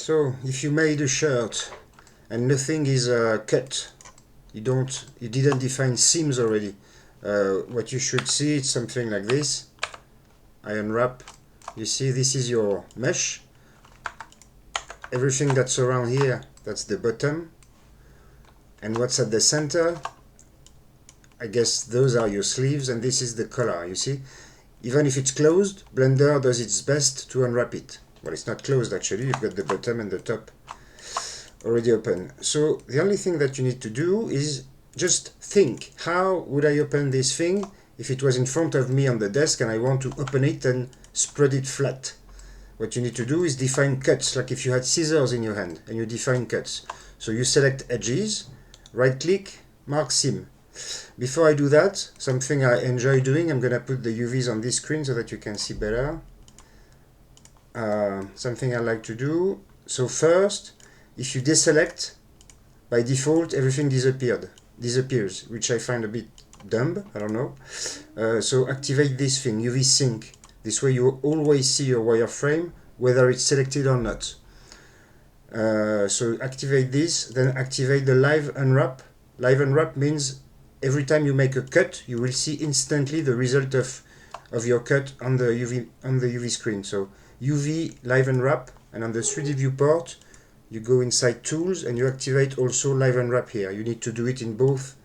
So if you made a shirt and nothing is cut, you didn't define seams already, what you should see is something like this. I unwrap, you see this is your mesh, everything that's around here, that's the bottom, and what's at the center, I guess those are your sleeves, and this is the collar. You see, even if it's closed, Blender does its best to unwrap it. Well, it's not closed actually, you've got the bottom and the top already open. So the only thing that you need to do is just think, how would I open this thing if it was in front of me on the desk and I want to open it and spread it flat? What you need to do is define cuts, like if you had scissors in your hand and you define cuts. So you select edges, right click, mark seam. Before I do that, something I enjoy doing, I'm going to put the UVs on this screen so that you can see better. Something I like to do. So first, if you deselect, by default everything disappears, which I find a bit dumb, I don't know. So activate this thing, UV sync. This way you always see your wireframe, whether it's selected or not. So activate this, then activate the live unwrap. Live unwrap means every time you make a cut, you will see instantly the result of your cut on the UV screen. So UV live unwrap, and on the 3D viewport, you go inside Tools and you activate also live unwrap here. You need to do it in both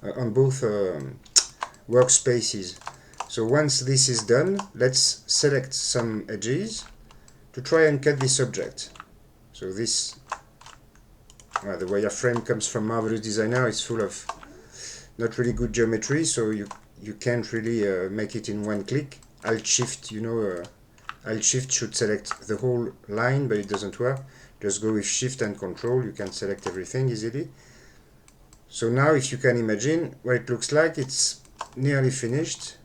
on both workspaces. So once this is done, let's select some edges to try and cut this object. So this, the wireframe comes from Marvelous Designer. It's full of not really good geometry, so you can't really make it in one click. Alt-Shift, Alt-Shift should select the whole line, but it doesn't work. Just go with Shift and Control, you can select everything easily. So now if you can imagine what it looks like, it's nearly finished.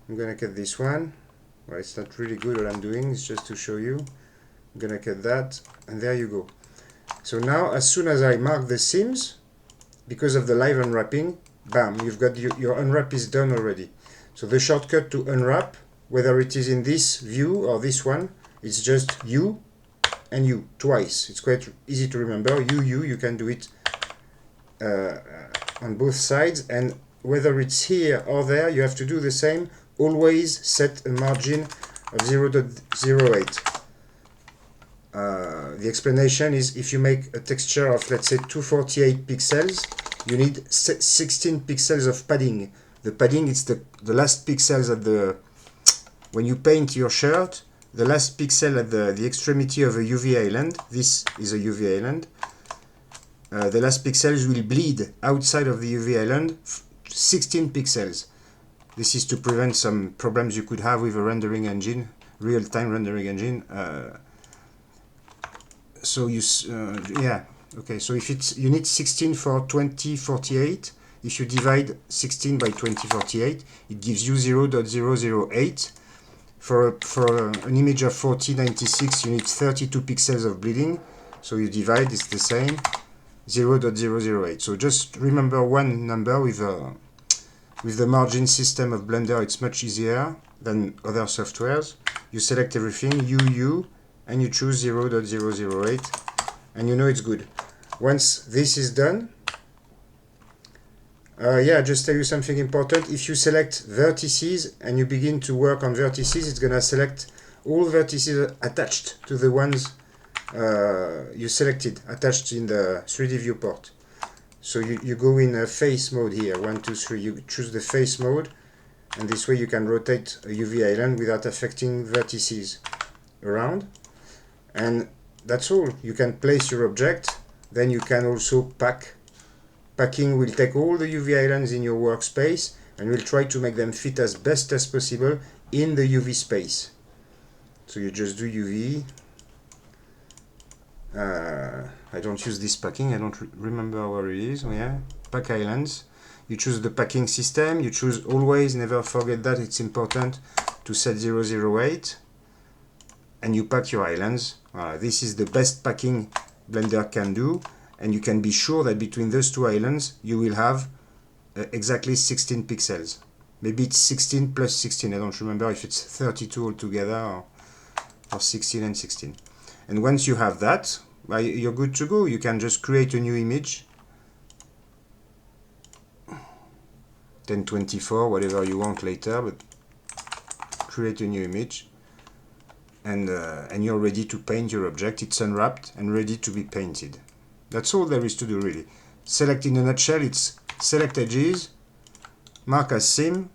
I'm gonna cut this one. Well, it's not really good what I'm doing, it's just to show you. I'm gonna cut that, and there you go. So now as soon as I mark the seams, because of the live unwrapping, bam, you've got your unwrap is done already. So the shortcut to unwrap, whether it is in this view or this one, it's just U and U twice. It's quite easy to remember. You can do it on both sides, and whether it's here or there, you have to do the same. Always set a margin of 0.08. The explanation is if you make a texture of, let's say, 248 pixels, you need 16 pixels of padding. The padding is the last pixels at the, when you paint your shirt, the last pixel at the extremity of a UV island. This is a UV island. The last pixels will bleed outside of the UV island, 16 pixels. This is to prevent some problems you could have with a rendering engine, real-time rendering engine. So you, yeah, okay, so if it's, you need 16 for 2048, if you divide 16 by 2048, it gives you 0.008. For an image of 4096, you need 32 pixels of bleeding, so you divide, it's the same, 0.008. So just remember one number with the margin system of Blender. It's much easier than other softwares. You select everything, UU, and you choose 0.008, and you know it's good. Once this is done, yeah, just tell you something important. If you select vertices and you begin to work on vertices, it's gonna select all vertices attached to the ones you selected, attached in the 3D viewport. So you go in face mode here, 1, 2, 3, you choose the face mode, and this way you can rotate a UV island without affecting vertices around. And that's all. You can place your object, then you can also pack. Packing will take all the UV islands in your workspace and will try to make them fit as best as possible in the UV space. So you just do UV. I don't use this packing, I don't remember where it is. Oh, yeah, pack islands. You choose the packing system, you choose always, never forget that, it's important to set 008, and you pack your islands. This is the best packing Blender can do, and you can be sure that between those two islands you will have exactly 16 pixels. Maybe it's 16 plus 16, I don't remember if it's 32 altogether or 16 and 16. And once you have that, well, you're good to go. You can just create a new image, 1024, whatever you want later, but create a new image, and you're ready to paint your object. It's unwrapped and ready to be painted. That's all there is to do, really. Select, in a nutshell, it's select edges, mark as sim,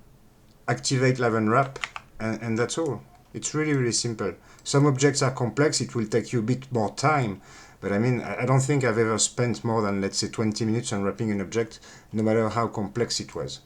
activate live unwrap, and that's all. It's really, really simple. Some objects are complex, it will take you a bit more time, but I mean, I don't think I've ever spent more than, let's say, 20 minutes unwrapping an object, no matter how complex it was.